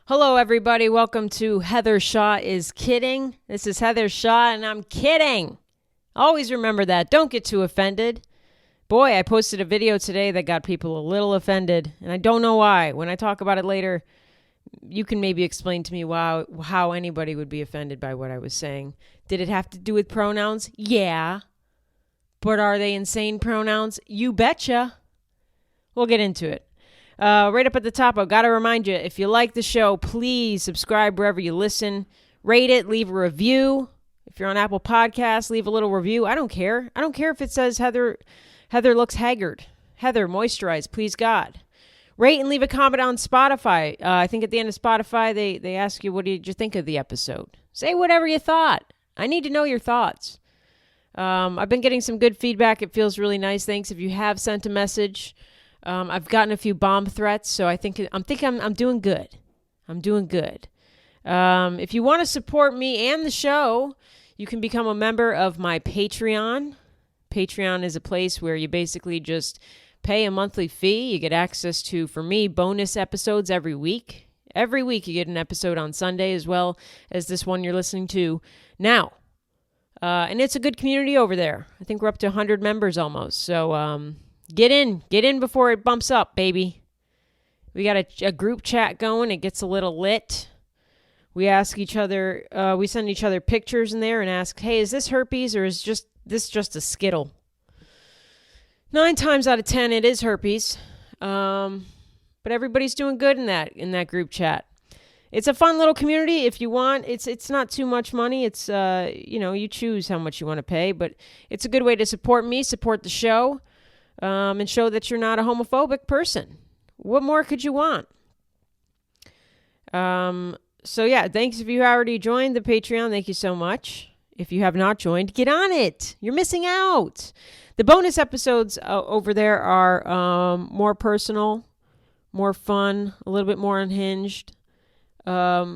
Hello, everybody. Welcome to Heather Shaw is Kidding. This is Heather Shaw, and I'm kidding. Always remember that. Don't get too offended. Boy, I posted a video today that got people a little offended, and I don't know why. When I talk about it later, you can maybe explain to me how anybody would be offended by what I was saying. Did it have to do with pronouns? Yeah. But are they insane pronouns? You betcha. We'll get into it. Right up at the top, I've got to remind you, if you like the show, please subscribe wherever you listen. Rate it, leave a review. If you're on Apple Podcasts, leave a little review. I don't care. I don't care if it says Heather looks haggard. Heather, moisturize, please God. Rate and leave a comment on Spotify. I think at the end of Spotify, they ask you, what did you think of the episode? Say whatever you thought. I need to know your thoughts. I've been getting some good feedback. It feels really nice. Thanks if you have sent a message. I've gotten a few bomb threats, so I'm doing good. I'm doing good. If you want to support me and the show, you can become a member of my Patreon. Patreon is a place where you basically just pay a monthly fee. You get access to, for me, bonus episodes every week. Every week you get an episode on Sunday as well as this one you're listening to now. And it's a good community over there. I think we're up to 100 members almost. So, Get in before it bumps up, baby. We got a group chat going. It gets a little lit. We ask each other, we send each other pictures in there and ask, hey, is this herpes or is this just a Skittle? 9 times out of 10, it is herpes. But everybody's doing good in that group chat. It's a fun little community. If you want, it's not too much money. It's, you choose how much you want to pay, but it's a good way to support me, support the show. And show that you're not a homophobic person. What more could you want? So yeah, thanks if you already joined the Patreon. Thank you so much. If you have not joined, get on it. You're missing out. The bonus episodes over there are more personal, more fun, a little bit more unhinged. I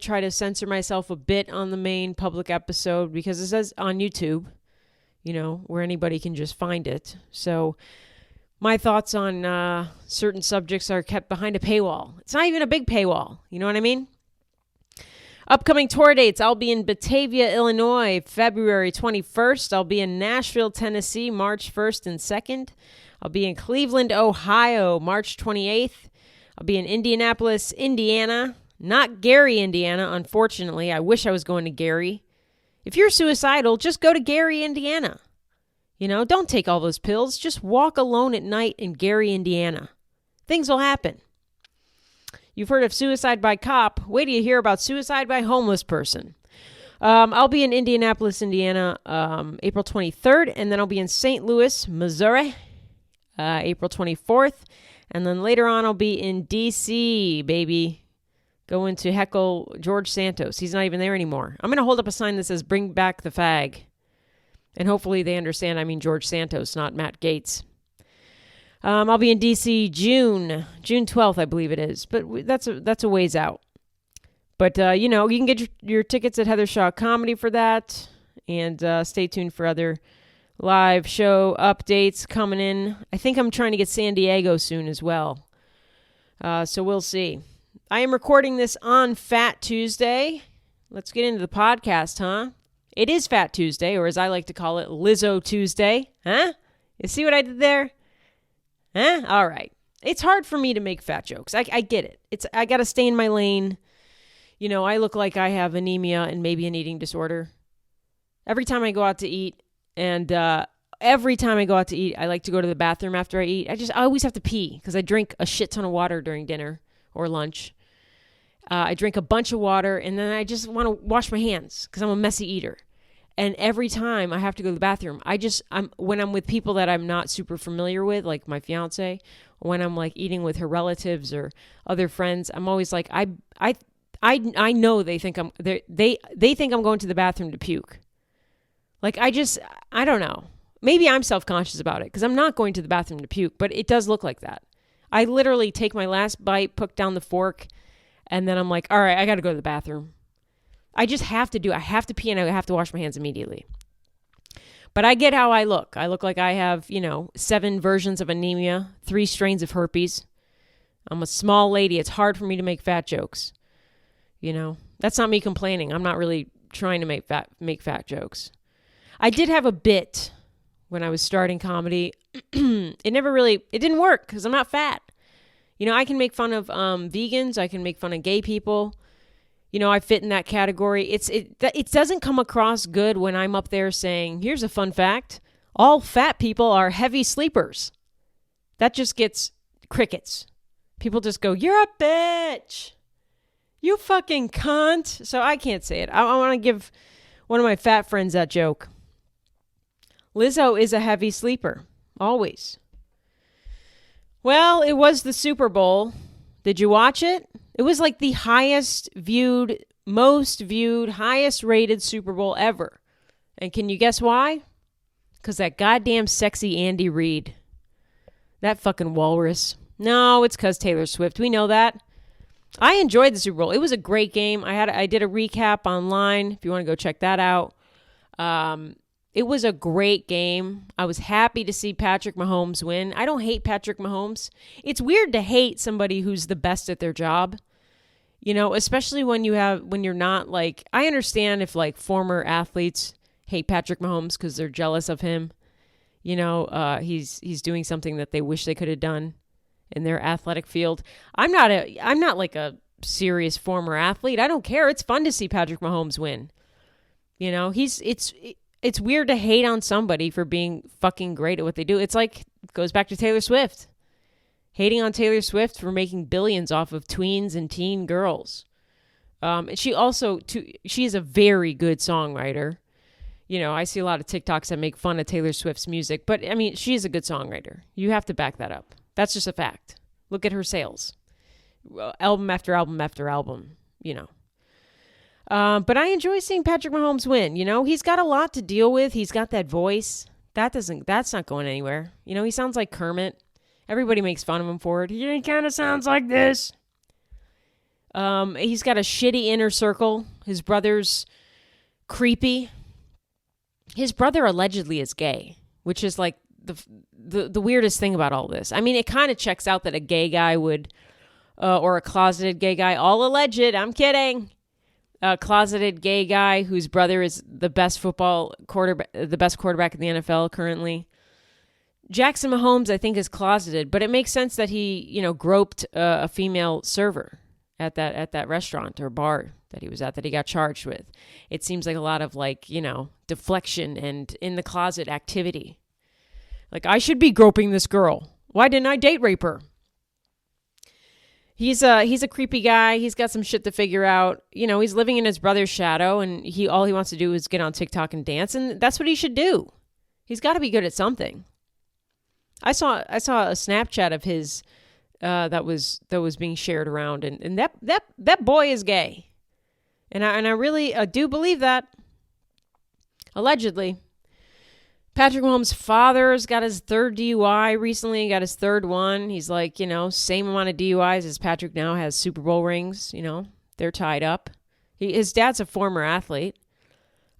try to censor myself a bit on the main public episode because it says on YouTube. Where anybody can just find it. So my thoughts on certain subjects are kept behind a paywall. It's not even a big paywall. You know what I mean? Upcoming tour dates. I'll be in Batavia, Illinois, February 21st. I'll be in Nashville, Tennessee, March 1st and 2nd. I'll be in Cleveland, Ohio, March 28th. I'll be in Indianapolis, Indiana. Not Gary, Indiana, unfortunately. I wish I was going to Gary. If you're suicidal, just go to Gary, Indiana. Don't take all those pills. Just walk alone at night in Gary, Indiana. Things will happen. You've heard of suicide by cop. Wait till you hear about suicide by homeless person. I'll be in Indianapolis, Indiana, April 23rd, and then I'll be in St. Louis, Missouri, April 24th, and then later on I'll be in D.C., baby. Going to heckle George Santos. He's not even there anymore. I'm going to hold up a sign that says, bring back the fag. And hopefully they understand I mean George Santos, not Matt Gaetz. I'll be in D.C. June 12th, I believe it is. But that's a ways out. But, you can get your tickets at Heather Shaw Comedy for that. And stay tuned for other live show updates coming in. I think I'm trying to get San Diego soon as well. So we'll see. I am recording this on Fat Tuesday. Let's get into the podcast, huh? It is Fat Tuesday, or as I like to call it, Lizzo Tuesday. Huh? You see what I did there? Huh? All right. It's hard for me to make fat jokes. I get it. I got to stay in my lane. I look like I have anemia and maybe an eating disorder. Every time I go out to eat, I like to go to the bathroom after I eat. I always have to pee because I drink a shit ton of water during dinner or lunch. I drink a bunch of water, and then I just want to wash my hands because I'm a messy eater. And every time I have to go to the bathroom, when I'm with people that I'm not super familiar with, like my fiance, when I'm like eating with her relatives or other friends, I'm always like, I know they think they think I'm going to the bathroom to puke. Like I don't know. Maybe I'm self-conscious about it because I'm not going to the bathroom to puke, but it does look like that. I literally take my last bite, put down the fork, and then I'm like, all right, I got to go to the bathroom. I just have to I have to pee and I have to wash my hands immediately. But I get how I look. I look like I have, 7 versions of anemia, 3 strains of herpes. I'm a small lady. It's hard for me to make fat jokes. You know, that's not me complaining. I'm not really trying to make fat jokes. I did have a bit when I was starting comedy. It didn't work because I'm not fat. You know, I can make fun of vegans. I can make fun of gay people. You know, I fit in that category. It doesn't come across good when I'm up there saying, here's a fun fact. All fat people are heavy sleepers. That just gets crickets. People just go, you're a bitch. You fucking cunt. So I can't say it. I want to give one of my fat friends that joke. Lizzo is a heavy sleeper. Always. Well, it was the Super Bowl. Did you watch it? It was like the highest viewed, most viewed, highest rated Super Bowl ever. And can you guess why? Because that goddamn sexy Andy Reid. That fucking walrus. No, it's because Taylor Swift. We know that. I enjoyed the Super Bowl. It was a great game. I did a recap online if you want to go check that out. It was a great game. I was happy to see Patrick Mahomes win. I don't hate Patrick Mahomes. It's weird to hate somebody who's the best at their job. You know, especially when you're not like, I understand if like former athletes hate Patrick Mahomes because they're jealous of him. You know, he's doing something that they wish they could have done in their athletic field. I'm not like a serious former athlete. I don't care. It's fun to see Patrick Mahomes win. You know, it's weird to hate on somebody for being fucking great at what they do. It's like, it goes back to Taylor Swift. Hating on Taylor Swift for making billions off of tweens and teen girls. She is a very good songwriter. You know, I see a lot of TikToks that make fun of Taylor Swift's music, but I mean, she is a good songwriter. You have to back that up. That's just a fact. Look at her sales. Album after album after album, you know. But I enjoy seeing Patrick Mahomes win. You know, he's got a lot to deal with. He's got that voice. That's not going anywhere. You know, he sounds like Kermit. Everybody makes fun of him for it. He kind of sounds like this. He's got a shitty inner circle. His brother's creepy. His brother allegedly is gay, which is like the weirdest thing about all this. I mean, it kind of checks out that a gay guy would, or a closeted gay guy, all alleged, I'm kidding. A closeted gay guy whose brother is the best quarterback in the NFL currently. Jackson Mahomes, I think, is closeted, but it makes sense that he, you know, groped a female server at that restaurant or bar that he was at, that he got charged with. It seems like a lot of, like, you know, deflection and in the closet activity. Like, I should be groping this girl. Why didn't I date rape her? He's a creepy guy. He's got some shit to figure out. You know, he's living in his brother's shadow, and all he wants to do is get on TikTok and dance, and that's what he should do. He's got to be good at something. I saw a Snapchat of his that was being shared around, and that boy is gay, and I really do believe that. Allegedly, Patrick Mahomes' father's got his third DUI recently. Got his third one. He's like, you know, same amount of DUIs as Patrick now has Super Bowl rings. You know, they're tied up. His dad's a former athlete.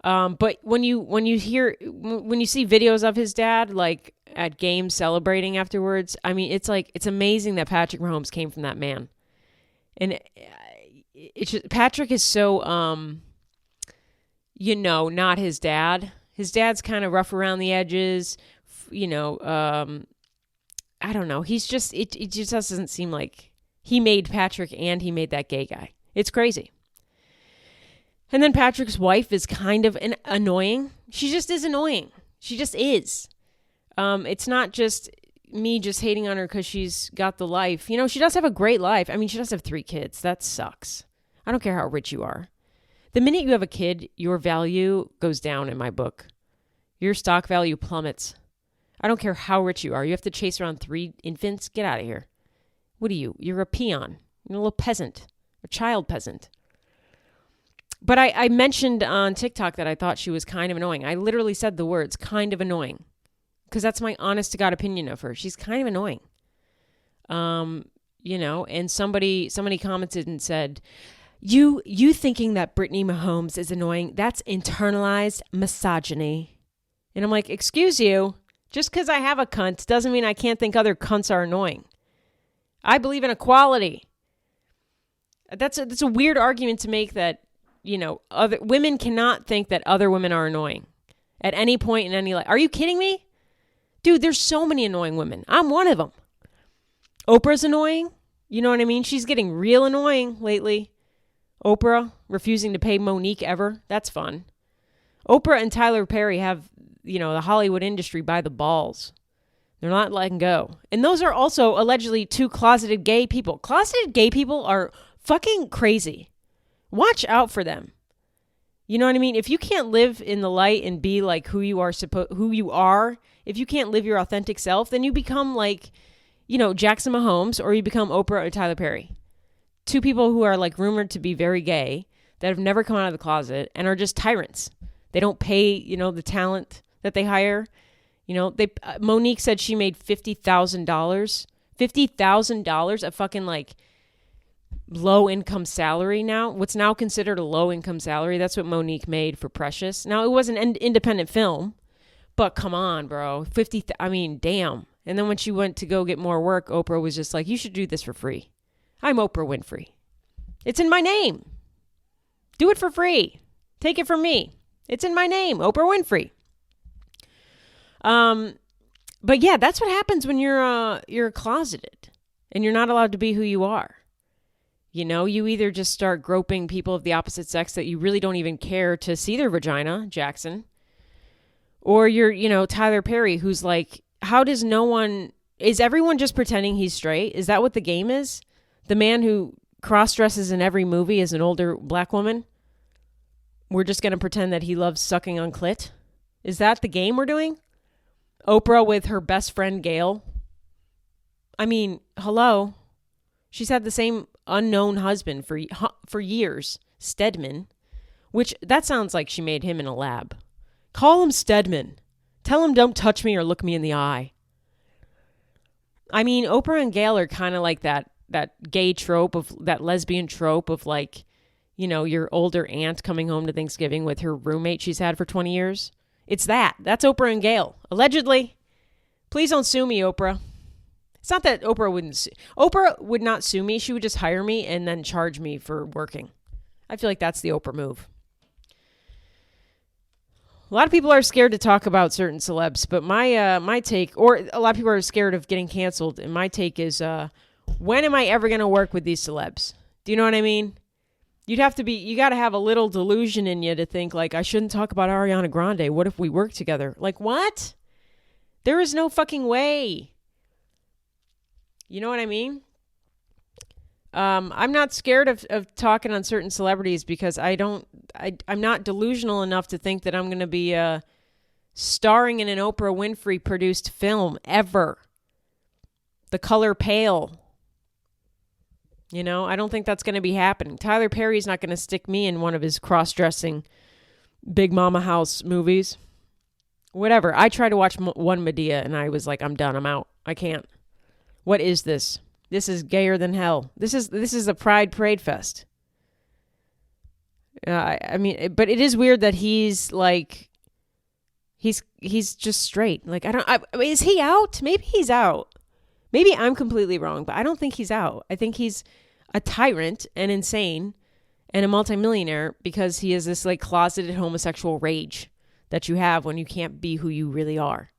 But when you see videos of his dad, like at games celebrating afterwards, I mean, it's amazing that Patrick Mahomes came from that man. And Patrick is so, you know, not his dad. His dad's kind of rough around the edges, you know, I don't know. He's just, it just doesn't seem like he made Patrick and he made that gay guy. It's crazy. And then Patrick's wife is kind of annoying. She just is annoying. She just is. It's not just me just hating on her because she's got the life. You know, she does have a great life. I mean, she does have 3 kids. That sucks. I don't care how rich you are. The minute you have a kid, your value goes down in my book. Your stock value plummets. I don't care how rich you are. You have to chase around 3 infants? Get out of here. What are you? You're a peon. You're a little peasant. A child peasant. But I mentioned on TikTok that I thought she was kind of annoying. I literally said the words, kind of annoying. Because that's my honest to God opinion of her. She's kind of annoying. You know, and somebody commented and said, You thinking that Brittany Mahomes is annoying, that's internalized misogyny. And I'm like, excuse you, just because I have a cunt doesn't mean I can't think other cunts are annoying. I believe in equality. That's a weird argument to make that, other women cannot think that other women are annoying at any point in any life. Are you kidding me? Dude, there's so many annoying women. I'm one of them. Oprah's annoying. You know what I mean? She's getting real annoying lately. Oprah refusing to pay Monique ever. That's fun. Oprah and Tyler Perry have, the Hollywood industry by the balls. They're not letting go. And those are also allegedly two closeted gay people. Closeted gay people are fucking crazy. Watch out for them. You know what I mean? If you can't live in the light and be like who you are, if you can't live your authentic self, then you become like, Jackson Mahomes, or you become Oprah or Tyler Perry. Two people who are like rumored to be very gay that have never come out of the closet and are just tyrants. They don't pay, the talent that they hire. Monique said she made $50,000. $50,000, a fucking like low income salary now. What's now considered a low income salary. That's what Monique made for Precious. Now it was an independent film, but come on, bro. Damn. And then when she went to go get more work, Oprah was just like, you should do this for free. I'm Oprah Winfrey. It's in my name. Do it for free. Take it from me. It's in my name, Oprah Winfrey. But yeah, that's what happens when you're closeted and you're not allowed to be who you are. You either just start groping people of the opposite sex that you really don't even care to see their vagina, Jackson, or you're, Tyler Perry, who's like, is everyone just pretending he's straight? Is that what the game is? The man who cross-dresses in every movie as an older black woman? We're just going to pretend that he loves sucking on clit? Is that the game we're doing? Oprah with her best friend, Gail. Hello. She's had the same unknown husband for years, Stedman, which that sounds like she made him in a lab. Call him Stedman. Tell him don't touch me or look me in the eye. Oprah and Gail are kind of like that gay trope of that lesbian trope of like, your older aunt coming home to Thanksgiving with her roommate she's had for 20 years. It's that. That's Oprah and Gail. Allegedly. Please don't sue me, Oprah. It's not that Oprah would not sue me. She would just hire me and then charge me for working. I feel like that's the Oprah move. A lot of people are scared to talk about certain celebs, but my take, or a lot of people are scared of getting canceled, and my take is, when am I ever going to work with these celebs? Do you know what I mean? You got to have a little delusion in you to think like, I shouldn't talk about Ariana Grande. What if we work together? Like, what? There is no fucking way. You know what I mean? I'm not scared of talking on certain celebrities because I'm not delusional enough to think that I'm going to be starring in an Oprah Winfrey produced film ever. The Color Pale. I don't think that's going to be happening. Tyler Perry's not going to stick me in one of his cross-dressing Big Mama House movies. Whatever. I tried to watch one Medea and I was like, I'm done. I'm out. I can't. What is this? This is gayer than hell. This is a Pride Parade Fest. But it is weird that he's like, he's just straight. Like, is he out? Maybe he's out. Maybe I'm completely wrong, but I don't think he's out. I think he's a tyrant and insane and a multimillionaire because he has this like closeted homosexual rage that you have when you can't be who you really are.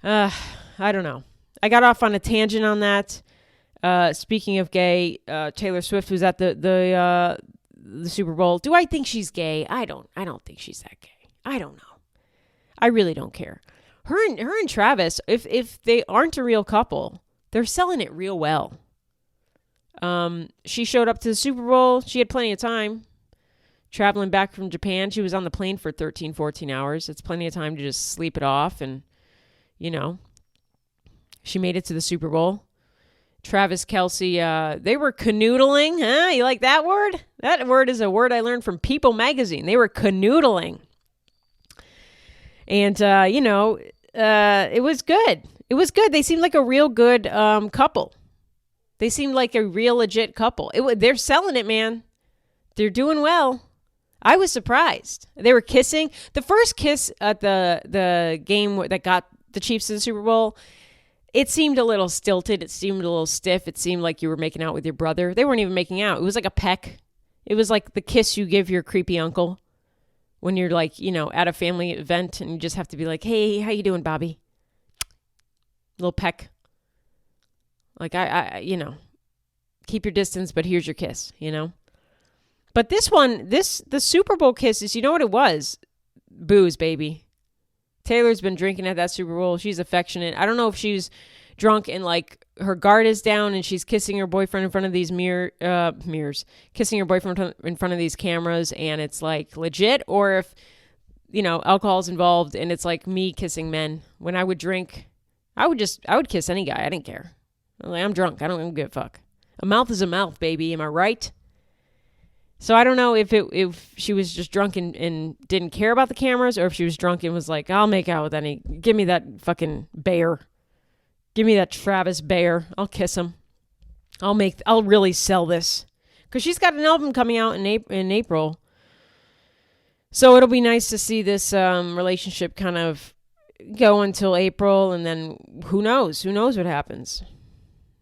I don't know. I got off on a tangent on that. Speaking of gay, Taylor Swift was at the Super Bowl. Do I think she's gay? I don't think she's that gay. I don't know. I really don't care. Her and Travis, if they aren't a real couple, they're selling it real well. She showed up to the Super Bowl. She had plenty of time. Traveling back from Japan, she was on the plane for 13, 14 hours. It's plenty of time to just sleep it off. And, she made it to the Super Bowl. Travis Kelce, they were canoodling. Huh? You like that word? That word is a word I learned from People magazine. They were canoodling. And, it was good. It was good. They seemed like a real good couple. They seemed like a real legit couple. They're selling it, man. They're doing well. I was surprised. They were kissing. The first kiss at the game that got the Chiefs to the Super Bowl, it seemed a little stilted. It seemed a little stiff. It seemed like you were making out with your brother. They weren't even making out. It was like a peck. It was like the kiss you give your creepy uncle when you're like, at a family event and you just have to be like, hey, how you doing, Bobby? Little peck. Like, I keep your distance, but here's your kiss, But this one, the Super Bowl kisses, you know what it was? Booze, baby. Taylor's been drinking at that Super Bowl. She's affectionate. I don't know if she's drunk and like her guard is down and she's kissing her boyfriend in front of these mirrors, kissing her boyfriend in front of these cameras and it's like legit, or if, alcohol's involved and it's like me kissing men. When I would drink, I would kiss any guy. I didn't care. I'm drunk. I don't give a fuck. A mouth is a mouth, baby. Am I right? So I don't know if she was just drunk and didn't care about the cameras, or if she was drunk and was like, I'll make out with any. Give me that fucking bear. Give me that Travis Bear. I'll kiss him. I'll really sell this. Because she's got an album coming out in April. So it'll be nice to see this relationship kind of go until April, and then who knows? Who knows what happens?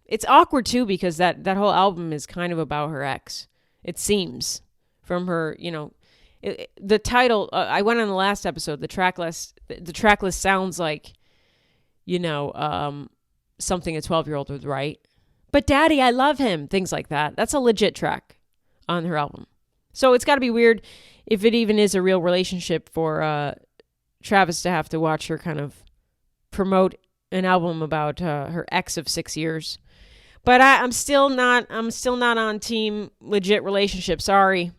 It's awkward too because that whole album is kind of about her ex. It seems from her, the title. I went on the last episode. The track list sounds like, something a 12-year-old would write. But Daddy, I love him. Things like that. That's a legit track on her album. So it's got to be weird if it even is a real relationship for Travis to have to watch her kind of promote an album about her ex of 6 years. But I'm still not on team legit relationship. Sorry.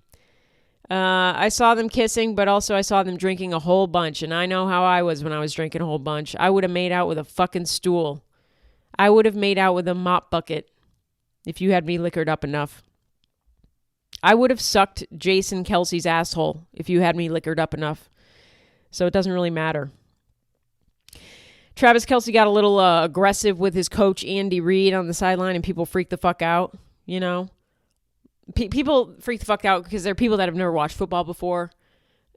I saw them kissing, but also I saw them drinking a whole bunch. And I know how I was when I was drinking a whole bunch. I would have made out with a fucking stool. I would have made out with a mop bucket if you had me liquored up enough. I would have sucked Jason Kelce's asshole if you had me liquored up enough. So it doesn't really matter. Travis Kelce got a little aggressive with his coach, Andy Reid, on the sideline, and people freaked the fuck out, People freak the fuck out because they're people that have never watched football before.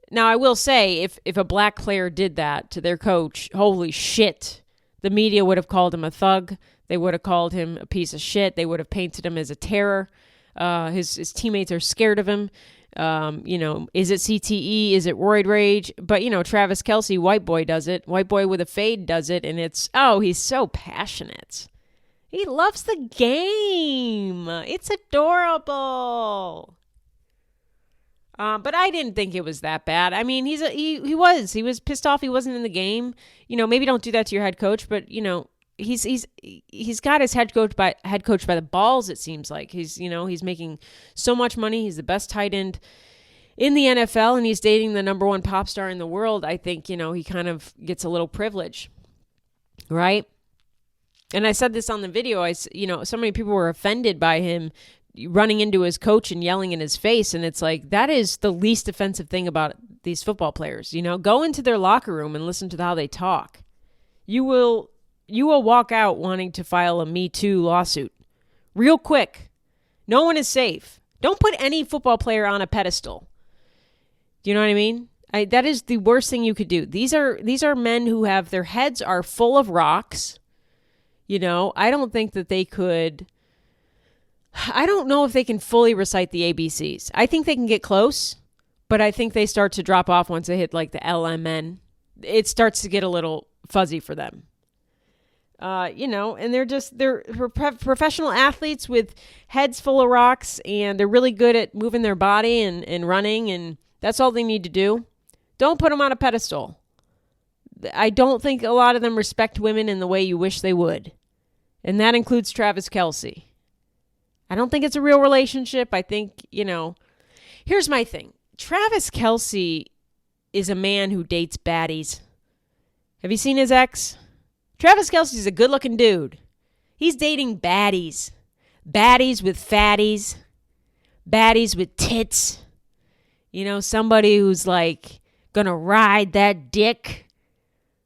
Now, I will say, if a black player did that to their coach, holy shit, the media would have called him a thug. They would have called him a piece of shit. They would have painted him as a terror. His teammates are scared of him. Is it CTE? Is it roid rage? But, Travis Kelce, white boy does it. White boy with a fade does it. And he's so passionate. He loves the game. It's adorable. But I didn't think it was that bad. I mean, he was pissed off he wasn't in the game. Maybe don't do that to your head coach, but he's got his head coach by the balls. It seems like he's making so much money. He's the best tight end in the NFL, and he's dating the number one pop star in the world. I think he kind of gets a little privilege, right? And I said this on the video. So many people were offended by him running into his coach and yelling in his face, and it's like that is the least offensive thing about these football players. Go into their locker room and listen to how they talk. You will walk out wanting to file a Me Too lawsuit real quick. No one is safe. Don't put any football player on a pedestal. Do you know what I mean? That is the worst thing you could do. These are men who have their heads are full of rocks. I don't think that they could. I don't know if they can fully recite the ABCs. I think they can get close, but I think they start to drop off once they hit like the LMN. It starts to get a little fuzzy for them. And they're professional athletes with heads full of rocks, and they're really good at moving their body and running, and that's all they need to do. Don't put them on a pedestal. I don't think a lot of them respect women in the way you wish they would. And that includes Travis Kelce. I don't think it's a real relationship. I think, here's my thing. Travis Kelce is a man who dates baddies. Have you seen his ex? Travis Kelce's a good-looking dude. He's dating baddies. Baddies with fatties. Baddies with tits. Somebody who's like gonna ride that dick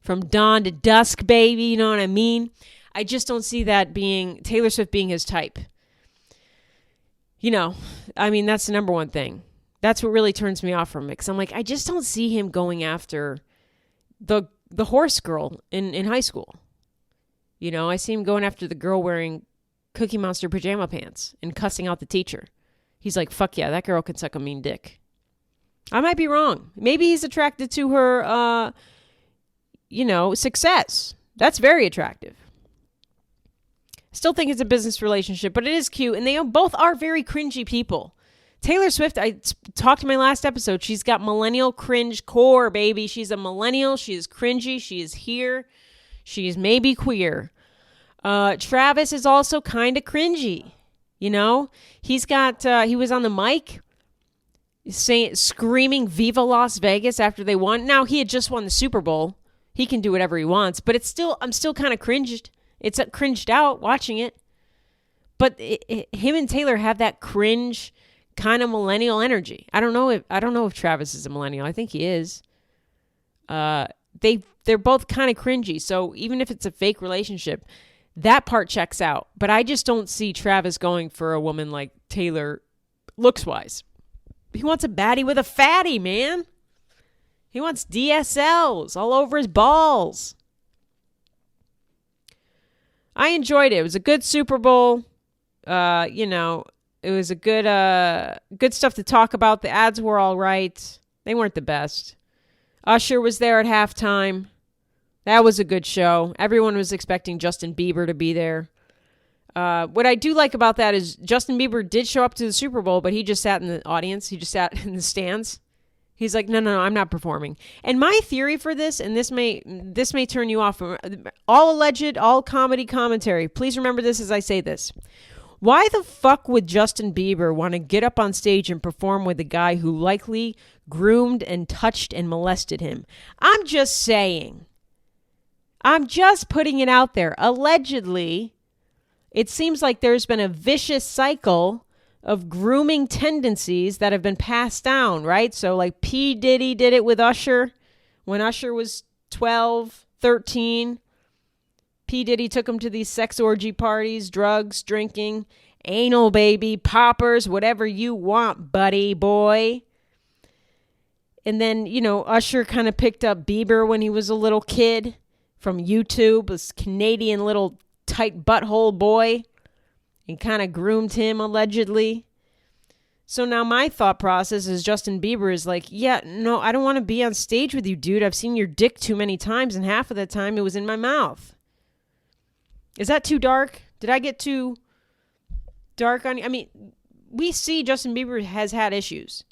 from dawn to dusk, baby. You know what I mean? I just don't see that being Taylor Swift being his type. That's the number one thing. That's what really turns me off from it. Because I'm like, I just don't see him going after the horse girl in high school. You know, I see him going after the girl wearing Cookie Monster pajama pants and cussing out the teacher. He's like, fuck yeah, that girl can suck a mean dick. I might be wrong. Maybe he's attracted to her, success. That's very attractive. Still think it's a business relationship, but it is cute. And they both are very cringy people. Taylor Swift, I talked in my last episode. She's got millennial cringe core, baby. She's a millennial. She is cringy. She is here. She is maybe queer. Travis is also kind of cringy. You know, he's got, he was on the mic screaming Viva Las Vegas after they won. Now, he had just won the Super Bowl. He can do whatever he wants, but I'm still kind of cringed. It's cringed out watching it. But him and Taylor have that cringe kind of millennial energy. I don't know if Travis is a millennial. I think he is. They're both kind of cringy. So even if it's a fake relationship, that part checks out. But I just don't see Travis going for a woman like Taylor looks wise. He wants a baddie with a fatty, man. He wants DSLs all over his balls. I enjoyed it. It was a good Super Bowl. It was a good stuff to talk about. The ads were all right. They weren't the best. Usher was there at halftime. That was a good show. Everyone was expecting Justin Bieber to be there. What I do like about that is Justin Bieber did show up to the Super Bowl, but he just sat in the audience. He just sat in the stands. He's like, no, I'm not performing. And my theory for this, and this may turn you off, all alleged, all comedy commentary. Please remember this as I say this. Why the fuck would Justin Bieber want to get up on stage and perform with a guy who likely groomed and touched and molested him? I'm just saying. I'm just putting it out there. Allegedly, it seems like there's been a vicious cycle of grooming tendencies that have been passed down, right? So like P. Diddy did it with Usher when Usher was 12, 13. P. Diddy took him to these sex orgy parties, drugs, drinking, anal baby, poppers, whatever you want, buddy boy. And then, Usher kind of picked up Bieber when he was a little kid from YouTube, this Canadian little tight butthole boy, and kind of groomed him allegedly. So now my thought process is Justin Bieber is like, yeah, no, I don't want to be on stage with you, dude. I've seen your dick too many times, and half of the time it was in my mouth. Is that too dark? Did I get too dark on you? I mean, we see Justin Bieber has had issues.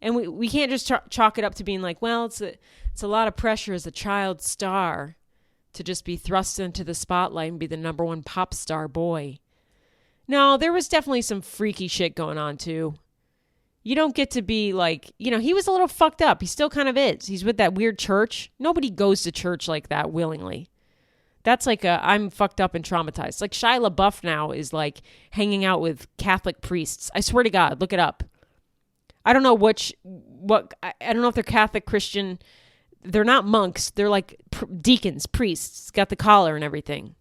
And we can't just chalk it up to being like, well, it's a lot of pressure as a child star to just be thrust into the spotlight and be the number one pop star boy. No, there was definitely some freaky shit going on too. You don't get to be like, he was a little fucked up. He still kind of is. He's with that weird church. Nobody goes to church like that willingly. That's like I'm fucked up and traumatized. Like Shia LaBeouf now is like hanging out with Catholic priests. I swear to God, look it up. I don't know I don't know if they're Catholic, Christian. They're not monks. They're like deacons, priests. Got the collar and everything.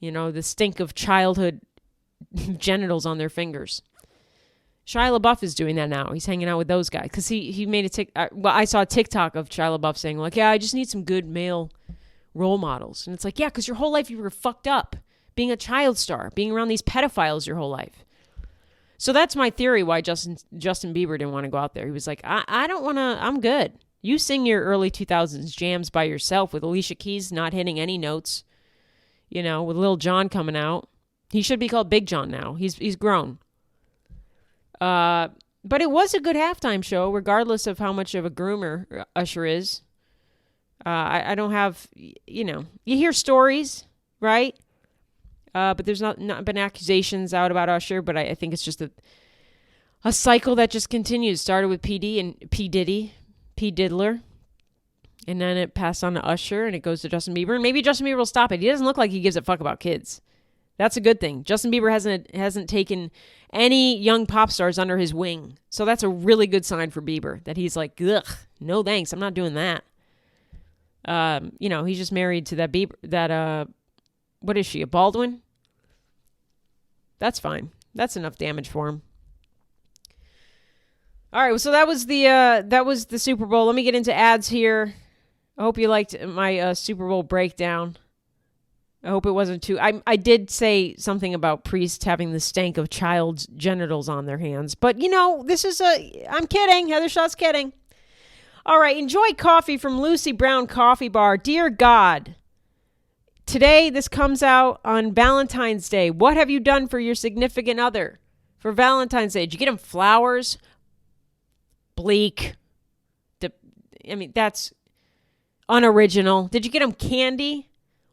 The stink of childhood genitals on their fingers. Shia LaBeouf is doing that now. He's hanging out with those guys because he made I saw a TikTok of Shia LaBeouf saying like, yeah, I just need some good male role models. And it's like, yeah, because your whole life you were fucked up being a child star, being around these pedophiles your whole life. So that's my theory why Justin Bieber didn't want to go out there. He was like, I don't want to, I'm good. You sing your early 2000s jams by yourself with Alicia Keys not hitting any notes, with Lil Jon coming out. He should be called Big John now. He's grown. But it was a good halftime show, regardless of how much of a groomer Usher is. I don't have, you hear stories, right? But there's not been accusations out about Usher, but I think it's just a cycle that just continues. Started with PD and P. Diddy, P. Diddler, and then it passed on to Usher, and it goes to Justin Bieber, and maybe Justin Bieber will stop it. He doesn't look like he gives a fuck about kids. That's a good thing. Justin Bieber hasn't taken any young pop stars under his wing, so that's a really good sign for Bieber that he's like, ugh, no thanks, I'm not doing that. He's just married to that Bieber, that what is she, a Baldwin? That's fine. That's enough damage for him. All right, so that was the Super Bowl. Let me get into ads here. I hope you liked my Super Bowl breakdown. I hope it wasn't too... I did say something about priests having the stank of child's genitals on their hands. But, this is I'm kidding. Heather Shaw's kidding. All right, enjoy coffee from Lucy Brown Coffee Bar. Dear God, today this comes out on Valentine's Day. What have you done for your significant other for Valentine's Day? Did you get them flowers? Bleak. That's unoriginal. Did you get them candy?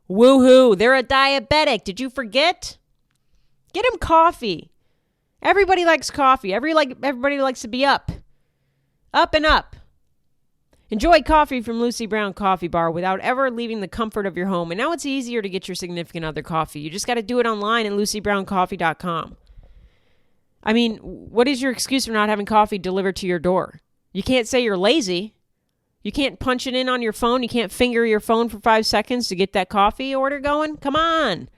Woohoo, they're a diabetic. Did you forget? Get them coffee. Everybody likes coffee. Everybody likes to be up. Up and up. Enjoy coffee from Lucy Brown Coffee Bar without ever leaving the comfort of your home. And now it's easier to get your significant other coffee. You just got to do it online at lucybrowncoffee.com. What is your excuse for not having coffee delivered to your door? You can't say you're lazy. You can't punch it in on your phone. You can't finger your phone for 5 seconds to get that coffee order going. Come on.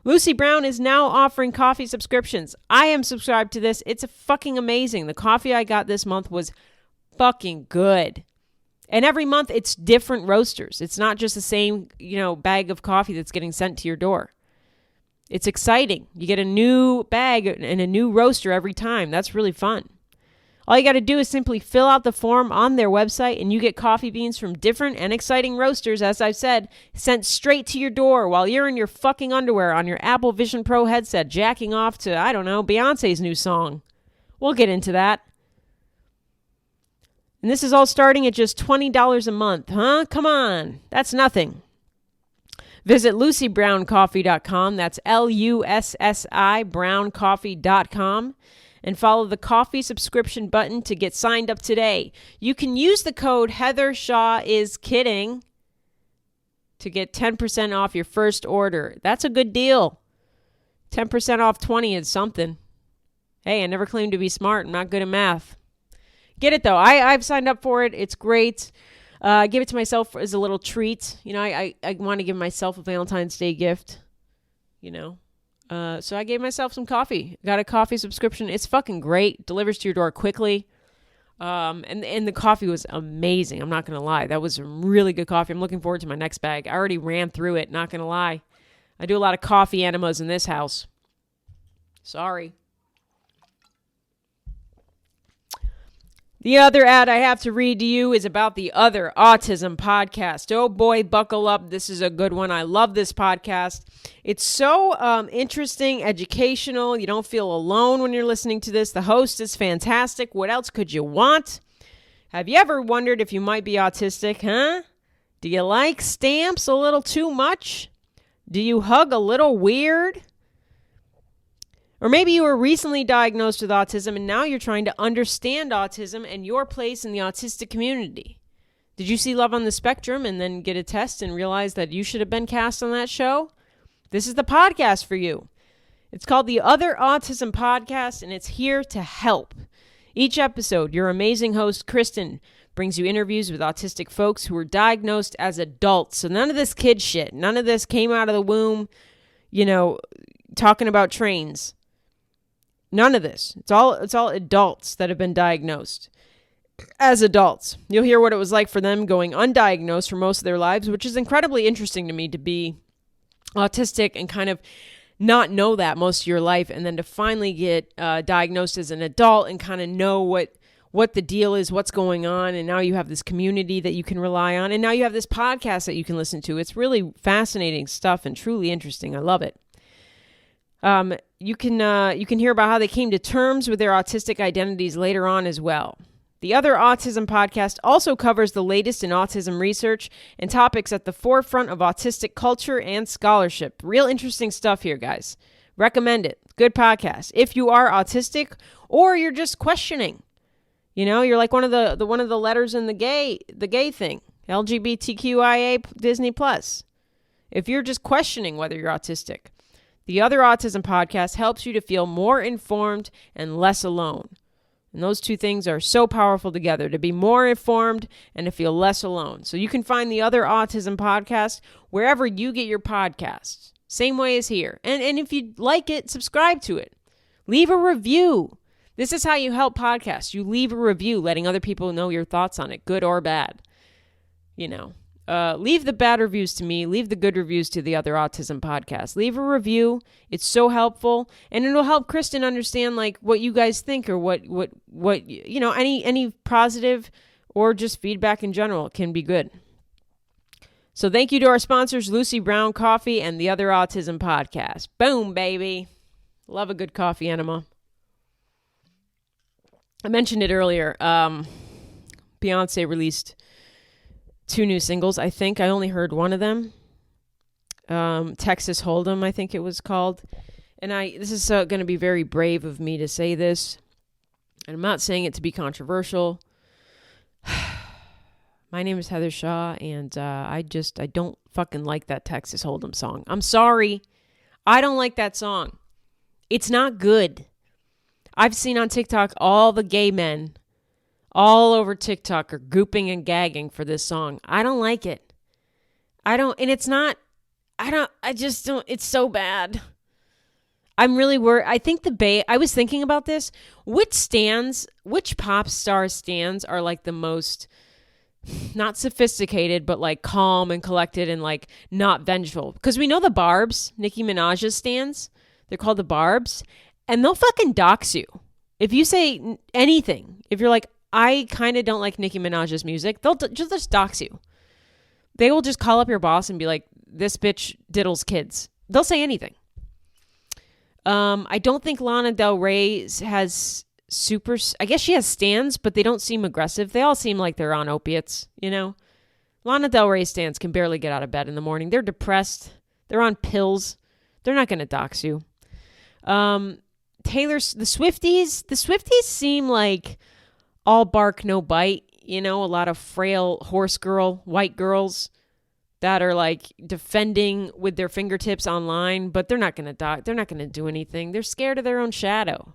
Lucy Brown is now offering coffee subscriptions. I am subscribed to this. It's fucking amazing. The coffee I got this month was fucking good. And every month it's different roasters. It's not just the same, bag of coffee that's getting sent to your door. It's exciting. You get a new bag and a new roaster every time. That's really fun. All you got to do is simply fill out the form on their website and you get coffee beans from different and exciting roasters, as I've said, sent straight to your door while you're in your fucking underwear on your Apple Vision Pro headset jacking off to, Beyonce's new song. We'll get into that. And this is all starting at just $20 a month, huh? Come on. That's nothing. Visit lucybrowncoffee.com. That's LUSSI browncoffee.com. And follow the coffee subscription button to get signed up today. You can use the code Heather Shaw is kidding to get 10% off your first order. That's a good deal. 10% off 20 is something. Hey, I never claimed to be smart. I'm not good at math. Get it though. I've signed up for it. It's great. Give it to myself as a little treat. I want to give myself a Valentine's Day gift. So I gave myself some coffee. Got a coffee subscription. It's fucking great. Delivers to your door quickly. And the coffee was amazing. I'm not going to lie. That was really good coffee. I'm looking forward to my next bag. I already ran through it. Not going to lie. I do a lot of coffee enemas in this house. Sorry. The other ad I have to read to you is about the Other Autism podcast. Oh boy, buckle up. This is a good one. I love this podcast. It's so interesting, educational. You don't feel alone when you're listening to this. The host is fantastic. What else could you want? Have you ever wondered if you might be autistic, huh? Do you like stamps a little too much? Do you hug a little weird? Or maybe you were recently diagnosed with autism and now you're trying to understand autism and your place in the autistic community. Did you see Love on the Spectrum and then get a test and realize that you should have been cast on that show? This is the podcast for you. It's called the Other Autism Podcast and it's here to help. Each episode, your amazing host, Kristen, brings you interviews with autistic folks who were diagnosed as adults. So none of this kid shit. None of this came out of the womb, talking about trains. None of this. It's all adults that have been diagnosed as adults. You'll hear what it was like for them going undiagnosed for most of their lives, which is incredibly interesting to me, to be autistic and kind of not know that most of your life, and then to finally get diagnosed as an adult and kind of know what the deal is, what's going on, and now you have this community that you can rely on, and now you have this podcast that you can listen to. It's really fascinating stuff and truly interesting. I love it. You can hear about how they came to terms with their autistic identities later on as well. The Other Autism Podcast also covers the latest in autism research and topics at the forefront of autistic culture and scholarship. Real interesting stuff here, guys. Recommend it. Good podcast. If you are autistic or you're just questioning, you're like one of the letters in the gay thing, LGBTQIA Disney Plus. If you're just questioning whether you're autistic, the Other Autism Podcast helps you to feel more informed and less alone. And those two things are so powerful together, to be more informed and to feel less alone. So you can find the Other Autism Podcast wherever you get your podcasts. Same way as here. And if you like it, subscribe to it. Leave a review. This is how you help podcasts. You leave a review letting other people know your thoughts on it, good or bad. leave the bad reviews to me. Leave the good reviews to the other Autism podcast. Leave a review. It's so helpful, and it'll help Kristen understand like what you guys think or what you know, any positive or just feedback in general can be good. So thank you to our sponsors, Lucy Brown Coffee and the other Autism podcast. Boom, baby. Love a good coffee enema. I mentioned it earlier. Beyonce released 2 new singles, I think. I only heard one of them. Texas Holdem, I think it was called. And this is going to be very brave of me to say this. And I'm not saying it to be controversial. My name is Heather Shaw, and I don't fucking like that Texas Holdem song. I'm sorry. I don't like that song. It's not good. I've seen on TikTok all the gay men all over TikTok are gooping and gagging for this song. I don't like it. It's so bad. I'm really worried. I think I was thinking about this. Which pop star stands are like the most, not sophisticated, but like calm and collected and like not vengeful? Because we know the Barbs, Nicki Minaj's stands, they're called the Barbs, and they'll fucking dox you. If you say anything, if you're like, I kind of don't like Nicki Minaj's music, they'll just dox you. They will just call up your boss and be like, this bitch diddles kids. They'll say anything. I don't think Lana Del Rey has I guess she has stans, but they don't seem aggressive. They all seem like they're on opiates, you know? Lana Del Rey stans can barely get out of bed in the morning. They're depressed. They're on pills. They're not going to dox you. The Swifties seem like all bark, no bite, you know, a lot of frail horse girl, white girls that are like defending with their fingertips online, but they're not going to do anything. They're scared of their own shadow.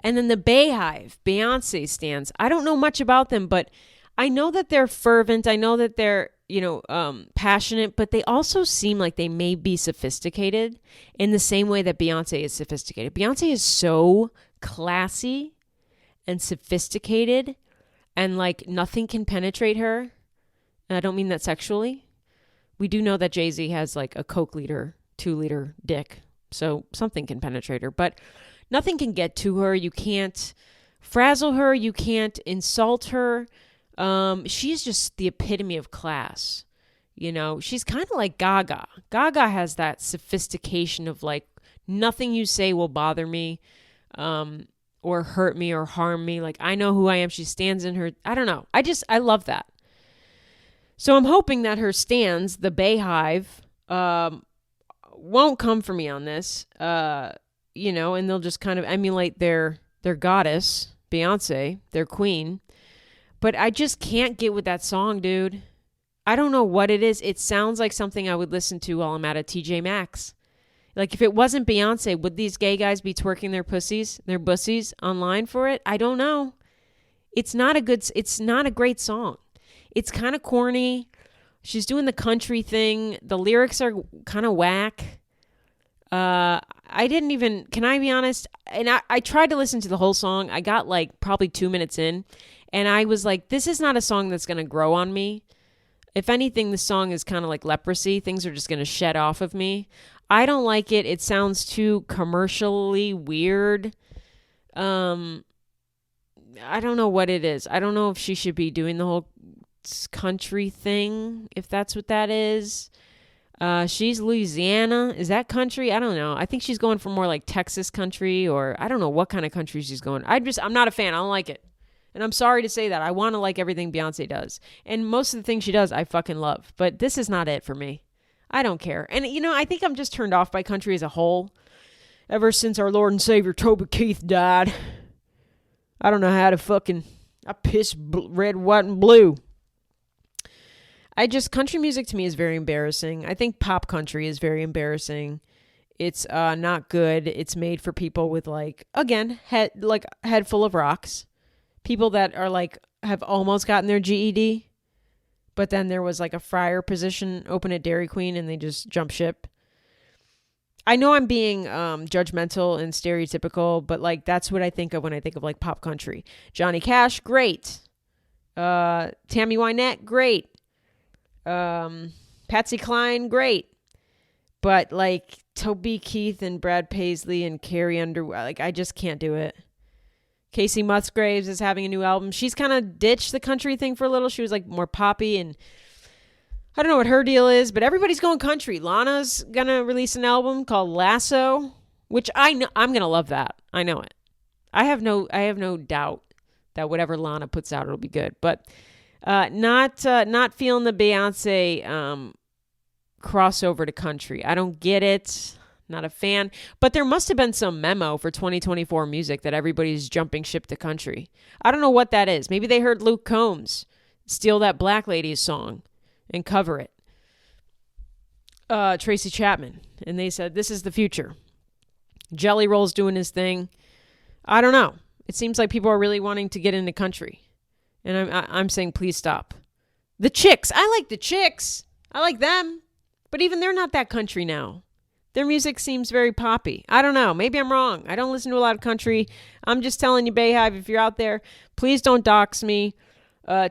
And then the Bayhive, Beyonce stans. I don't know much about them, but I know that they're fervent. I know that they're, passionate, but they also seem like they may be sophisticated in the same way that Beyonce is sophisticated. Beyonce is so classy and sophisticated, and like nothing can penetrate her. And I don't mean that sexually. We do know that Jay-Z has like a Coke liter, 2-liter dick, so something can penetrate her, but nothing can get to her. You can't frazzle her. You can't insult her. She's just the epitome of class. She's kind of like Gaga. Gaga has that sophistication of like, nothing you say will bother me, or hurt me or harm me. Like, I know who I am. She stands in her, I don't know. I love that. So I'm hoping that her stands, the Bayhive, won't come for me on this, and they'll just kind of emulate their goddess, Beyonce, their queen. But I just can't get with that song, dude. I don't know what it is. It sounds like something I would listen to while I'm at a TJ Maxx. Like, if it wasn't Beyonce, would these gay guys be twerking their bussies online for it? I don't know. It's not a great song. It's kind of corny. She's doing the country thing. The lyrics are kind of whack. Can I be honest? And I tried to listen to the whole song. I got like probably 2 minutes in, and I was like, this is not a song that's going to grow on me. If anything, the song is kind of like leprosy. Things are just going to shed off of me. I don't like it. It sounds too commercially weird. I don't know what it is. I don't know if she should be doing the whole country thing, if that's what that is. She's Louisiana. Is that country? I don't know. I think she's going for more like Texas country, or I don't know what kind of country she's going. I'm not a fan. I don't like it. And I'm sorry to say that. I want to like everything Beyonce does. And most of the things she does, I fucking love. But this is not it for me. I don't care. And, I think I'm just turned off by country as a whole. Ever since our Lord and Savior Toby Keith died. I don't know how to I piss red, white, and blue. Country music to me is very embarrassing. I think pop country is very embarrassing. It's not good. It's made for people with head full of rocks. People that are like, have almost gotten their GED, but then there was like a fryer position open at Dairy Queen and they just jump ship. I know I'm being judgmental and stereotypical, but like that's what I think of when I think of like pop country. Johnny Cash, great. Tammy Wynette, great. Patsy Cline, great. But like Toby Keith and Brad Paisley and Carrie Underwood, like I just can't do it. Casey Musgraves is having a new album. She's kind of ditched the country thing for a little. She was like more poppy, and I don't know what her deal is, but everybody's going country. Lana's gonna release an album called Lasso, which I know I'm gonna love that. I know it. I have no doubt that whatever Lana puts out, it'll be good. But not feeling the Beyonce crossover to country. I don't get it. Not a fan. But there must have been some memo for 2024 music that everybody's jumping ship to country. I don't know what that is. Maybe they heard Luke Combs steal that Black Lady's song and cover it. Tracy Chapman. And they said, this is the future. Jelly Roll's doing his thing. I don't know. It seems like people are really wanting to get into country. And I'm saying, please stop. The Chicks. I like the Chicks. I like them. But even they're not that country now. Their music seems very poppy. I don't know. Maybe I'm wrong. I don't listen to a lot of country. I'm just telling you, Bayhive, if you're out there, please don't dox me.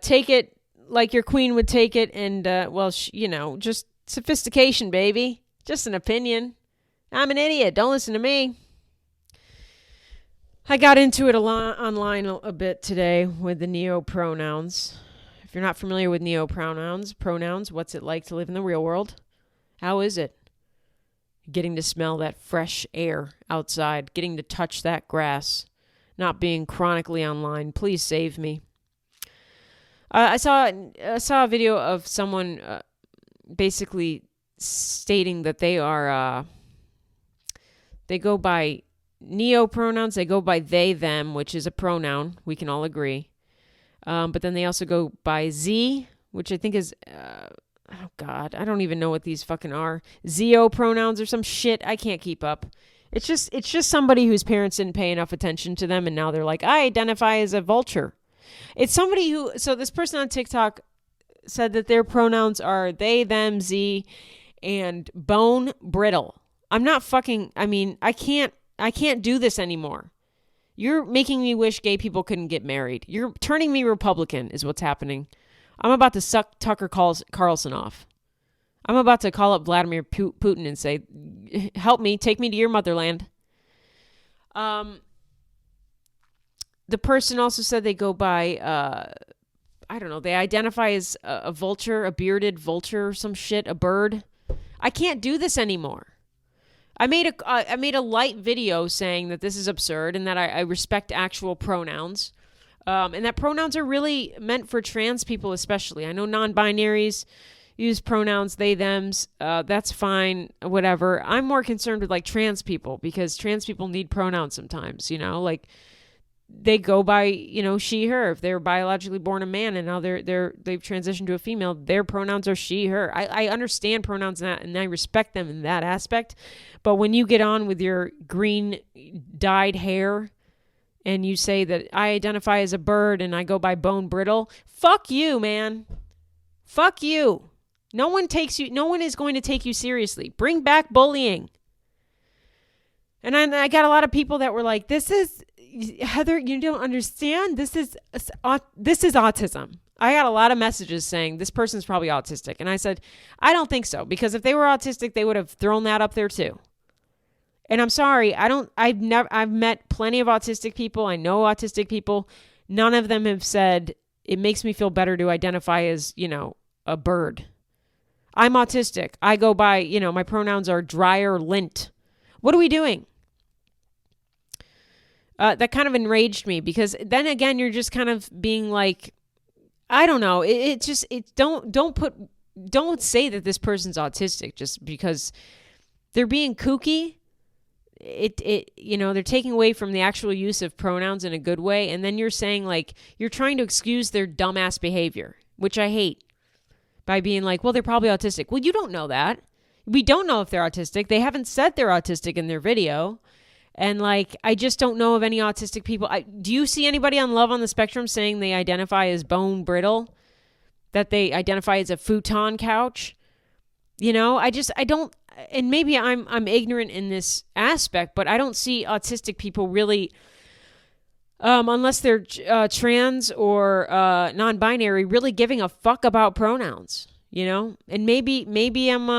Take it like your queen would take it. And, just sophistication, baby. Just an opinion. I'm an idiot. Don't listen to me. I got into it online a bit today with the neopronouns. If you're not familiar with pronouns, what's it like to live in the real world? How is it? Getting to smell that fresh air outside, getting to touch that grass, not being chronically online. Please save me. I saw a video of someone basically stating that they go by neopronouns. They go by they, them, which is a pronoun. We can all agree. But then they also go by Z, which I think is... oh God, I don't even know what these fucking are. Zeo pronouns or some shit. I can't keep up. It's just somebody whose parents didn't pay enough attention to them, and now they're like, I identify as a vulture. It's somebody who. So this person on TikTok said that their pronouns are they, them, Z, and bone brittle. I'm not fucking. I mean, I can't do this anymore. You're making me wish gay people couldn't get married. You're turning me Republican, is what's happening. I'm about to suck Tucker Carlson off. I'm about to call up Vladimir Putin and say, help me, take me to your motherland. The person also said they go by, I don't know, they identify as a vulture, a bearded vulture or some shit, a bird. I can't do this anymore. I made a light video saying that this is absurd and that I respect actual pronouns. And that pronouns are really meant for trans people especially. I know non-binaries use pronouns, they, thems. That's fine, whatever. I'm more concerned with like trans people because trans people need pronouns sometimes, like they go by, she, her. If they're biologically born a man and now they've transitioned to a female, their pronouns are she, her. I understand pronouns and I respect them in that aspect. But when you get on with your green dyed hair and you say that I identify as a bird and I go by bone brittle, fuck you, man. Fuck you. No one is going to take you seriously. Bring back bullying. And I got a lot of people that were like, this is, Heather, you don't understand. This is autism. I got a lot of messages saying this person's probably autistic. And I said, I don't think so. Because if they were autistic, they would have thrown that up there too. And I'm sorry, I've met plenty of autistic people. I know autistic people. None of them have said, it makes me feel better to identify as, a bird. I'm autistic. I go by, my pronouns are dryer lint. What are we doing? That kind of enraged me because then again, you're just kind of being like, I don't know. Don't say that this person's autistic just because they're being kooky. They're taking away from the actual use of pronouns in a good way. And then you're saying like, you're trying to excuse their dumbass behavior, which I hate, by being like, well, they're probably autistic. Well, you don't know that. We don't know if they're autistic. They haven't said they're autistic in their video. And like, I just don't know of any autistic people. Do you see anybody on Love on the Spectrum saying they identify as bone brittle? That they identify as a futon couch? I don't, and maybe I'm ignorant in this aspect, but I don't see autistic people really, unless they're trans or non-binary, really giving a fuck about pronouns. and maybe I'm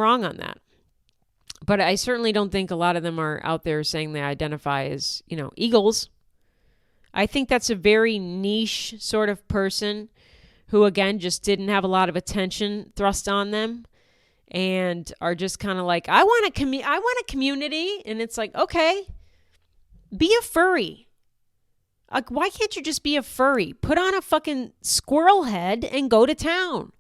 wrong on that. But I certainly don't think a lot of them are out there saying they identify as, eagles. I think that's a very niche sort of person who, again, just didn't have a lot of attention thrust on them and are just kind of like, I want a community. And it's like, okay, be a furry. Like, why can't you just be a furry? Put on a fucking squirrel head and go to town.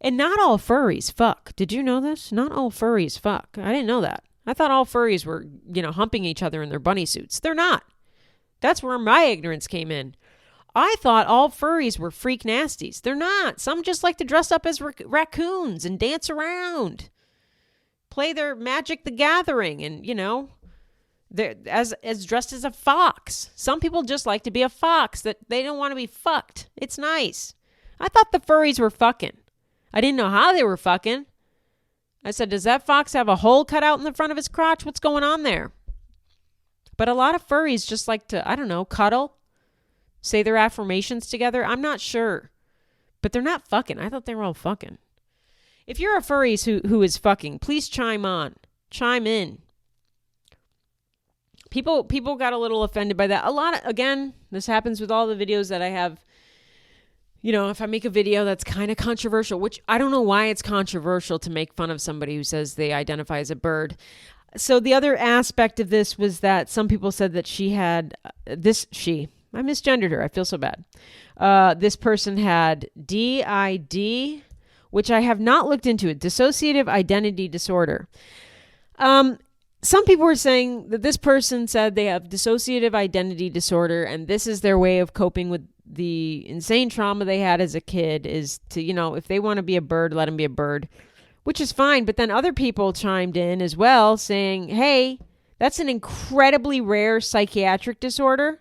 And not all furries fuck. Did you know this? Not all furries fuck. I didn't know that. I thought all furries were, humping each other in their bunny suits. They're not. That's where my ignorance came in. I thought all furries were freak nasties. They're not. Some just like to dress up as raccoons and dance around. Play their Magic the Gathering and, they're as dressed as a fox. Some people just like to be a fox, that they don't want to be fucked. It's nice. I thought the furries were fucking. I didn't know how they were fucking. I said, does that fox have a hole cut out in the front of his crotch? What's going on there? But a lot of furries just like to, I don't know, cuddle, say their affirmations together. I'm not sure. But they're not fucking. I thought they were all fucking. If you're a furry who is fucking, please chime in. People got a little offended by that. Again, this happens with all the videos that I have. If I make a video that's kind of controversial, which I don't know why it's controversial to make fun of somebody who says they identify as a bird. So the other aspect of this was that some people said that she had I misgendered her. I feel so bad. This person had DID, which I have not looked into it. Dissociative identity disorder. Some people were saying that this person said they have dissociative identity disorder, and this is their way of coping with the insane trauma they had as a kid, is to, if they want to be a bird, let them be a bird, which is fine. But then other people chimed in as well saying, hey, that's an incredibly rare psychiatric disorder.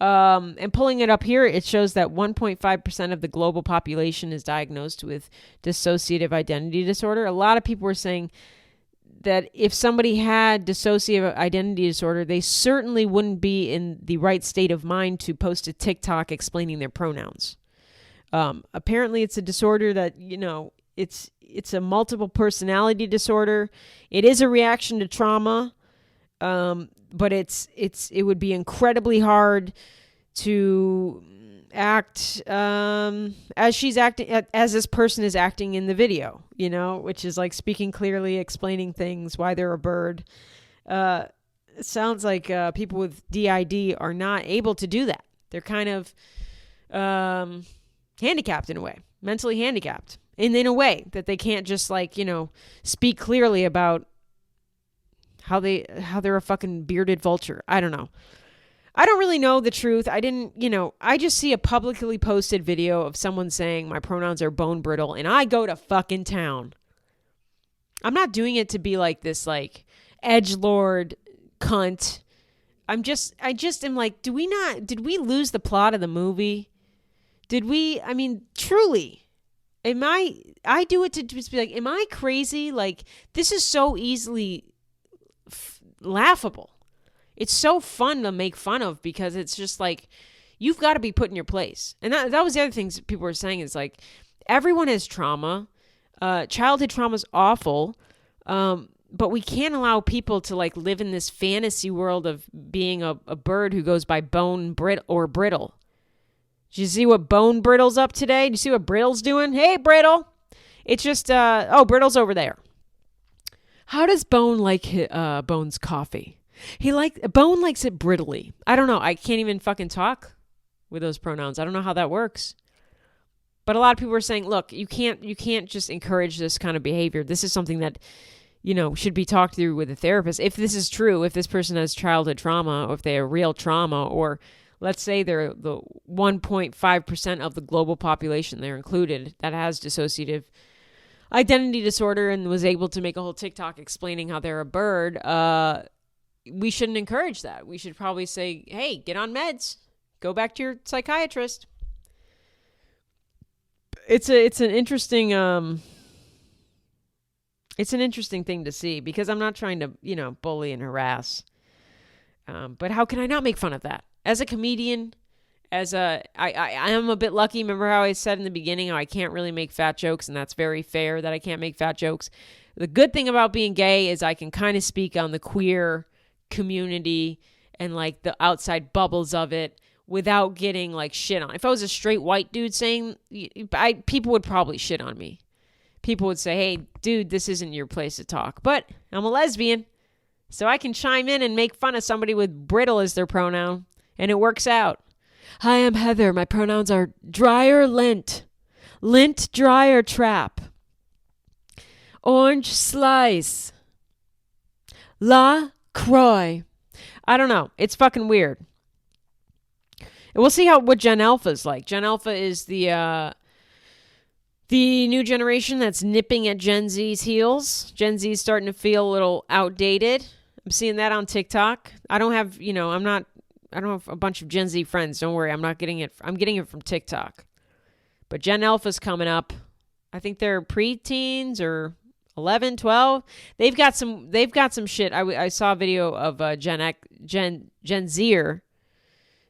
And pulling it up here, it shows that 1.5% of the global population is diagnosed with dissociative identity disorder. A lot of people were saying that if somebody had dissociative identity disorder, they certainly wouldn't be in the right state of mind to post a TikTok explaining their pronouns. Apparently it's a disorder that, it's a multiple personality disorder. It is a reaction to trauma. But it would be incredibly hard to act as she's acting, as this person is acting in the video, which is like speaking clearly, explaining things, why they're a bird. It sounds like people with DID are not able to do that. They're kind of handicapped in a way, mentally handicapped, and in a way that they can't just speak clearly about how they're a fucking bearded vulture. I don't know. I don't really know the truth. I just see a publicly posted video of someone saying my pronouns are bone brittle, and I go to fucking town. I'm not doing it to be like this, edgelord cunt. I just am like, did we lose the plot of the movie? Truly, I do it to just be like, am I crazy? Like, this is so easily laughable. It's so fun to make fun of, because it's just like, you've got to be put in your place. And that was the other things people were saying, is like, everyone has trauma. Childhood trauma is awful. But we can't allow people to live in this fantasy world of being a bird who goes by bone or brittle. Did you see what Bone Brittle's up today? Do you see what Brittle's doing? Hey, Brittle. It's just, Brittle's over there. How does Bone like Bone's coffee? Bone likes it brittly. I don't know. I can't even fucking talk with those pronouns. I don't know how that works. But a lot of people are saying, look, you can't just encourage this kind of behavior. This is something that, should be talked through with a therapist. If this is true, if this person has childhood trauma, or if they have real trauma, or let's say they're the 1.5% of the global population, they're included, that has dissociative identity disorder and was able to make a whole TikTok explaining how they're a bird, we shouldn't encourage that. We should probably say, hey, get on meds. Go back to your psychiatrist. It's an interesting thing to see, because I'm not trying to, bully and harass. But how can I not make fun of that? As a comedian, I am a bit lucky. Remember how I said in the beginning how I can't really make fat jokes, and that's very fair that I can't make fat jokes. The good thing about being gay is I can kind of speak on the queer community and like the outside bubbles of it without getting like shit on. If I was a straight white dude saying, people would probably shit on me. People would say, hey, dude, this isn't your place to talk. But I'm a lesbian, so I can chime in and make fun of somebody with brittle as their pronoun, and it works out. Hi, I'm Heather. My pronouns are dry or lint. Lint, dry, or trap. Orange slice. La Croix. I don't know. It's fucking weird. And we'll see what Gen Alpha is like. Gen Alpha is the new generation that's nipping at Gen Z's heels. Gen Z is starting to feel a little outdated. I'm seeing that on TikTok. I don't have a bunch of Gen Z friends. Don't worry. I'm not getting it. I'm getting it from TikTok. But Gen Alpha's coming up. I think they're preteens or 11, 12. They've got some shit. I saw a video of Gen Zer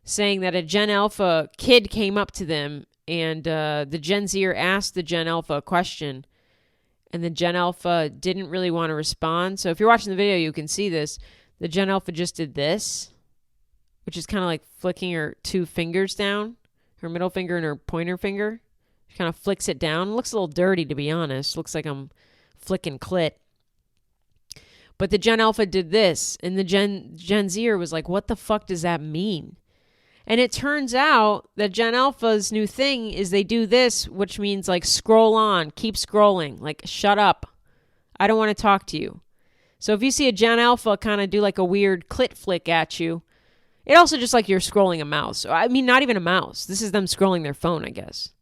saying that a Gen Alpha kid came up to them and the Gen Zer asked the Gen Alpha a question and the Gen Alpha didn't really want to respond. So if you're watching the video, you can see this. The Gen Alpha just did this, which is kind of like flicking her two fingers down, her middle finger and her pointer finger. She kind of flicks it down. It looks a little dirty, to be honest. Looks like I'm flicking clit. But the Gen Alpha did this, and the Gen Zer was like, what the fuck does that mean? And it turns out that Gen Alpha's new thing is they do this, which means like scroll on, keep scrolling, like shut up. I don't want to talk to you. So if you see a Gen Alpha kind of do like a weird clit flick at you, it also just like you're scrolling a mouse. I mean, not even a mouse. This is them scrolling their phone, I guess.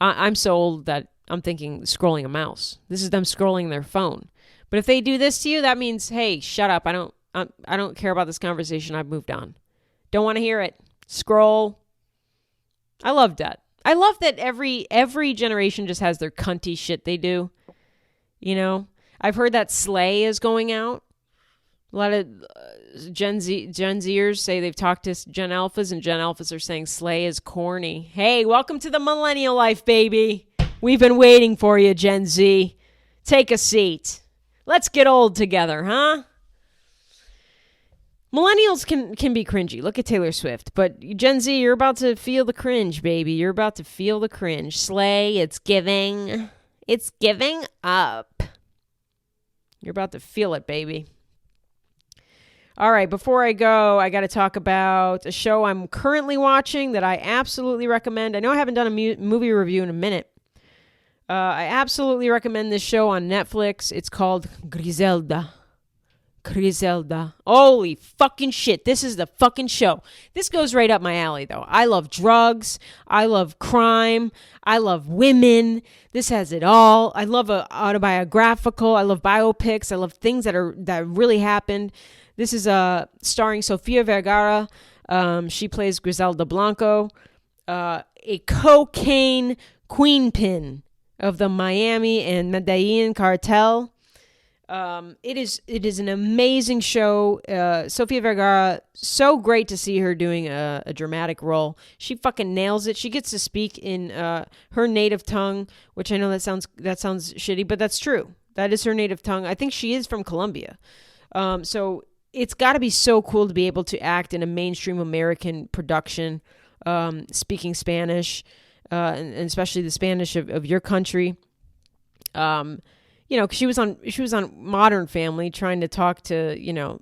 I'm so old that I'm thinking scrolling a mouse. This is them scrolling their phone. But if they do this to you, that means, hey, shut up. I don't care about this conversation. I've moved on. Don't want to hear it. Scroll. I love that. I love that every generation just has their cunty shit they do. You know, I've heard that Slay is going out. A lot of Gen Zers say they've talked to Gen Alphas, and Gen Alphas are saying Slay is corny. Hey, welcome to the millennial life, baby. We've been waiting for you, Gen Z. Take a seat. Let's get old together, huh? Millennials can be cringy. Look at Taylor Swift. But Gen Z, you're about to feel the cringe, baby. You're about to feel the cringe. Slay, it's giving. It's giving up. You're about to feel it, baby. All right, before I go, I got to talk about a show I'm currently watching that I absolutely recommend. I know I haven't done a movie review in a minute. I absolutely recommend this show on Netflix. It's called Griselda. Holy fucking shit. This is the fucking show. This goes right up my alley, though. I love drugs. I love crime. I love women. This has it all. I love autobiographical. I love biopics. I love things that really happened. This is starring Sofia Vergara. She plays Griselda Blanco, a cocaine queenpin of the Miami and Medellin cartel. It is an amazing show. Sofia Vergara, so great to see her doing a dramatic role. She fucking nails it. She gets to speak in her native tongue, which I know that sounds shitty, but that's true. That is her native tongue. I think she is from Colombia. So it's got to be so cool to be able to act in a mainstream American production, speaking Spanish, and especially the Spanish of your country. You know, 'cause she was on Modern Family trying to talk to, you know,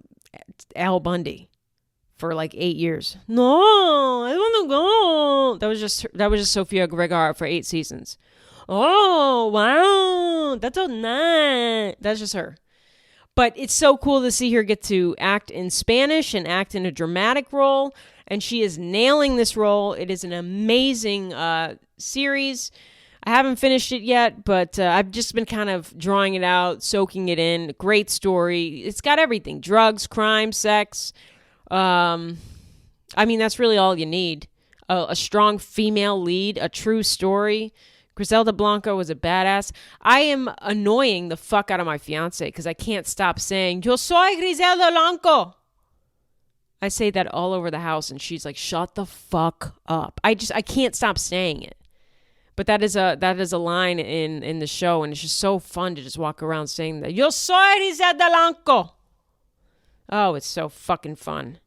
Al Bundy for like 8 years. No, I want to go. That was just Sofia Vergara for 8 seasons. Oh, wow. That's so nice. That's just her. But it's so cool to see her get to act in Spanish and act in a dramatic role. And she is nailing this role. It is an amazing series. I haven't finished it yet, but I've just been kind of drawing it out, soaking it in. Great story. It's got everything. Drugs, crime, sex. I mean, that's really all you need. A strong female lead, a true story. Griselda Blanco was a badass. I am annoying the fuck out of my fiance because I can't stop saying, Yo soy Griselda Blanco. I say that all over the house, and she's like, shut the fuck up. I can't stop saying it. But that is a line in the show, and it's just so fun to just walk around saying that. Yo soy Griselda Blanco. Oh, it's so fucking fun.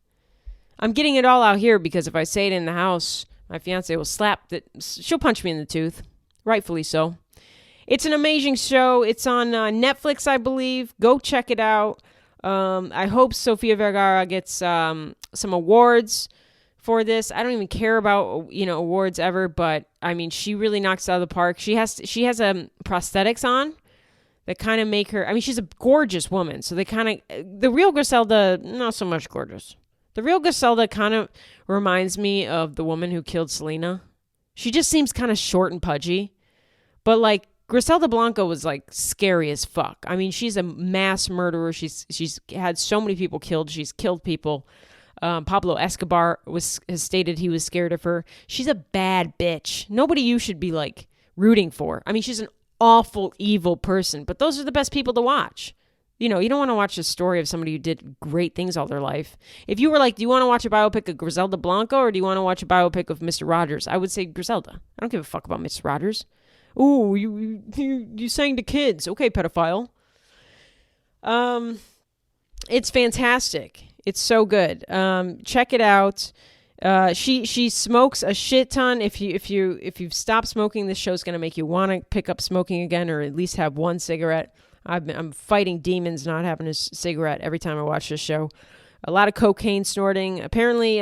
I'm getting it all out here because if I say it in the house, my fiance will slap that. She'll punch me in the tooth. Rightfully so. It's an amazing show. It's on Netflix, I believe. Go check it out. I hope Sofia Vergara gets some awards for this. I don't even care about, awards ever, but I mean, she really knocks it out of the park. She has prosthetics on that kind of make her, I mean, she's a gorgeous woman. So the real Griselda, not so much gorgeous. The real Griselda kind of reminds me of the woman who killed Selena. She just seems kind of short and pudgy, but like Griselda Blanco was like scary as fuck. I mean, she's a mass murderer. She's had so many people killed. She's killed people. Pablo Escobar has stated he was scared of her. She's a bad bitch. Nobody you should be like rooting for. I mean, she's an awful, evil person, but those are the best people to watch. You don't want to watch a story of somebody who did great things all their life. If you were like, do you want to watch a biopic of Griselda Blanco or do you want to watch a biopic of Mr. Rogers? I would say Griselda. I don't give a fuck about Mr. Rogers. Ooh, you sang to kids. Okay, pedophile. It's fantastic. It's so good. Check it out. She smokes a shit ton. If you've stopped smoking, this show's gonna make you want to pick up smoking again, or at least have one cigarette. I'm fighting demons not having a cigarette every time I watch this show. A lot of cocaine snorting. Apparently,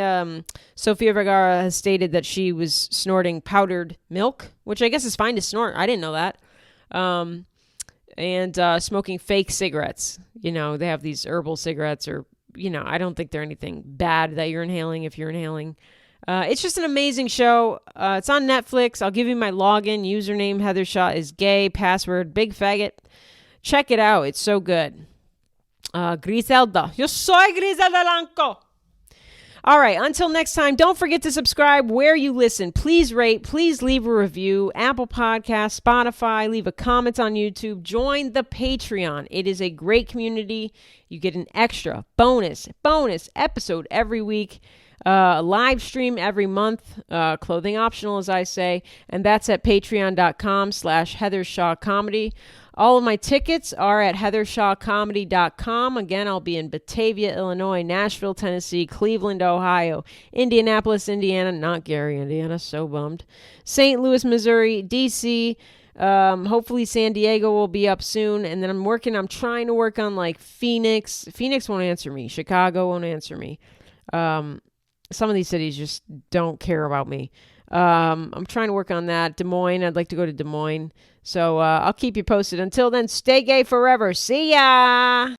Sofia Vergara has stated that she was snorting powdered milk, which I guess is fine to snort. I didn't know that. And smoking fake cigarettes. They have these herbal cigarettes or, I don't think they're anything bad that you're inhaling if you're inhaling. It's just an amazing show. It's on Netflix. I'll give you my login. Username Heather Shaw is gay. Password big faggot. Check it out. It's so good. Griselda. Yo soy Griselda Blanco. All right. Until next time, don't forget to subscribe where you listen. Please rate. Please leave a review. Apple Podcasts, Spotify. Leave a comment on YouTube. Join the Patreon. It is a great community. You get an extra bonus episode every week. Live stream every month. Clothing optional, as I say. And that's at patreon.com/HeatherShawComedy. All of my tickets are at heathershawcomedy.com. Again, I'll be in Batavia, Illinois, Nashville, Tennessee, Cleveland, Ohio, Indianapolis, Indiana, not Gary, Indiana, so bummed, St. Louis, Missouri, D.C., hopefully San Diego will be up soon. And then I'm trying to work on like Phoenix. Phoenix won't answer me. Chicago won't answer me. Some of these cities just don't care about me. I'm trying to work on that. Des Moines, I'd like to go to Des Moines. So I'll keep you posted. Until then, stay gay forever. See ya!